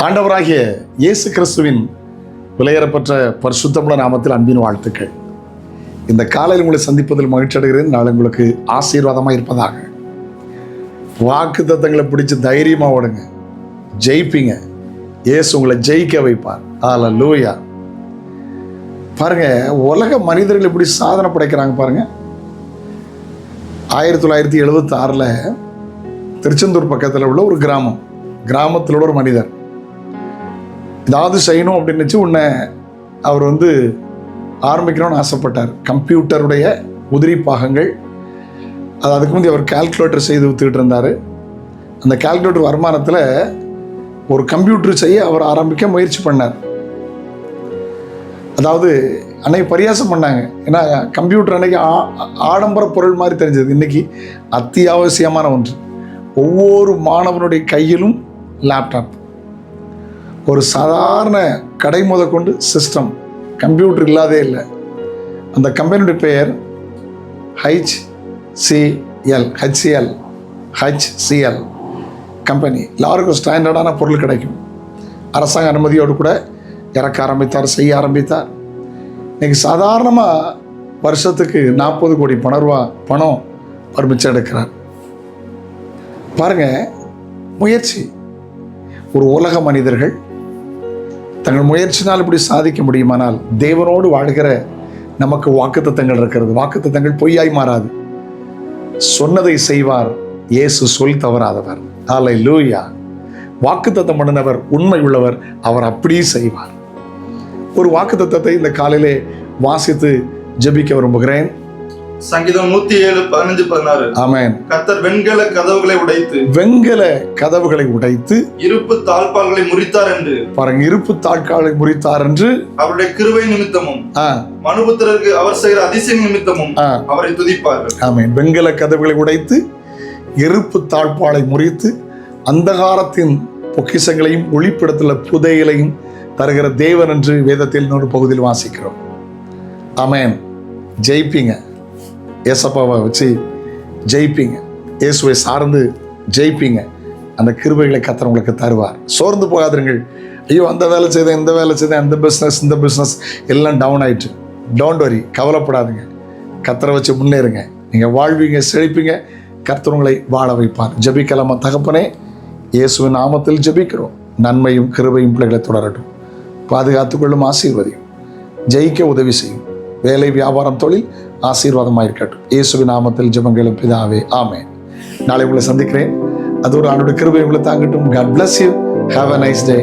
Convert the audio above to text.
ஆண்டவராகிய இயேசு கிறிஸ்துவின் விலையேறப்பட்ட பரிசுத்தமுள்ள நாமத்தில் அன்பின் வாழ்த்துக்கள். இந்த காலையில் உங்களை சந்திப்பதில் மகிழ்ச்சி அடைகிறேன். நாளை உங்களுக்கு ஆசீர்வாதமாக இருப்பதாக. வாக்கு தத்தங்களை பிடிச்சி தைரியமாக ஓடுங்க, ஜெயிப்பீங்க. இயேசு உங்களை ஜெயிக்க வைப்பார். ஹல்லேலூயா. பாருங்க, உலக மனிதர்கள் இப்படி சாதனை படைக்கிறாங்க பாருங்க. 1976 திருச்செந்தூர் பக்கத்தில் உள்ள ஒரு கிராமத்தில் உள்ள ஒரு மனிதர் ஏதாவது செய்யணும் அப்படின்னு வச்சு அவர் ஆரம்பிக்கணும்னு ஆசைப்பட்டார். கம்ப்யூட்டருடைய உதிரி பாகங்கள், அதுக்கு முந்தைய அவர் கால்குலேட்டர் செய்து வித்துக்கிட்டு இருந்தார். அந்த கால்குலேட்டர் வருமானத்தில் ஒரு கம்ப்யூட்டர் செய்ய அவர் ஆரம்பிக்க முயற்சி பண்ணார். அதாவது அன்னைக்கு பரியாசம் பண்ணாங்க. ஏன்னா கம்ப்யூட்டர் அன்னைக்கு ஆடம்பர பொருள் மாதிரி தெரிஞ்சது. இன்னைக்கு அத்தியாவசியமான ஒன்று. ஒவ்வொரு மாணவனுடைய கையிலும் லேப்டாப். ஒரு சாதாரண கடை கொண்டு சிஸ்டம், கம்ப்யூட்டர் இல்லாதே இல்லை. அந்த கம்பெனியுடைய பெயர் HCL கம்பெனி. எல்லாருக்கும் ஸ்டாண்டர்டான பொருள் கிடைக்கும். அரசாங்க அனுமதியோடு கூட இறக்க செய்ய ஆரம்பித்தார். இன்னைக்கு சாதாரணமாக வருஷத்துக்கு 40 கோடி பணம் பர்மிச்சு எடுக்கிறார். பாருங்க, முயற்சி. ஒரு உலக மனிதர்கள் தங்கள் முயற்சினால் இப்படி சாதிக்க முடியுமானால், தேவனோடு வாழ்கிற நமக்கு வாக்குத்தத்தங்கள் இருக்கிறது. வாக்குத்தத்தங்கள் பொய்யாய் மாறாது. சொன்னதை செய்வார். இயேசு சொல் தவறாதவர். ஹல்லேலூயா. வாக்குத்தத்தம் பண்ணினவர் உண்மை உள்ளவர். அவர் அப்படியே செய்வார். ஒரு வாக்குத்தத்தத்தை இந்த காலையிலே வாசித்து ஜெபிக்க விரும்புகிறேன். சங்கீதம் 107:15-16. ஆமென். கர்த்தர் வெண்கல கதவுகளை உடைத்து இருப்பு தாழ்பால்களை முறித்தார் என்று. பாருங்க, இருப்பு தாழ்பால்களை முறித்தார் என்று அவருடைய கிருபை நிமித்தமும் மனுபுத்திரருக்கு அவர் செய்கிற அதிசய நிமித்தமும் அவரை துதிப்பார்கள். ஆமென். வெண்கல கதவுகளை உடைத்து இருப்பு தாழ்பாலை முறித்து அந்தகாரத்தின் பொக்கிஷங்களையும் ஒளிப்பிடத்தில் புதையலையும் தருகிற தேவன் என்று வேதத்தில் இன்னொரு பகுதியில் வாசிக்கிறோம். ஆமென். ஜெயிப்பீங்க. ஏசப்பாவை வச்சு ஜெயிப்பீங்க. இயேசுவை சார்ந்து ஜெயிப்பீங்க. அந்த கிருபைகளை கர்த்தர் உங்களுக்கு தருவார். சோர்ந்து போகாதீர்கள். ஐயோ, அந்த வேலை செய்தேன், இந்த வேலை செய்தேன், இந்த பிஸ்னஸ் எல்லாம் டவுன் ஆயிட்டு. Don't worry, கவலைப்படாதுங்க. கர்த்தரை வச்சு முன்னேறுங்க. நீங்கள் வாழ்வீங்க, செழிப்பீங்க. கர்த்தர் உங்களை வாழ வைப்பார். ஜெபிக்கலாமா? தகப்பனே, இயேசுவின் நாமத்தில் ஜெபிக்கிறோம். நன்மையும் கிருபையும் பிள்ளைகளை தொடரட்டும். பாதுகாத்துக்கொள்ளும், ஆசீர்வதியும், ஜெயிக்க உதவி செய்யும். வேலை, வியாபாரம், தொழில் ஆசீர்வாதமாக இருக்கட்டும். இயேசுவின் நாமத்தில் ஜெபங்களும் பிதாவே, ஆமென். நாளை உங்களை சந்திக்கிறேன். அது ஒரு ஆண்டோட கிருபை உங்களை தாங்கட்டும். God bless you. Have a nice day.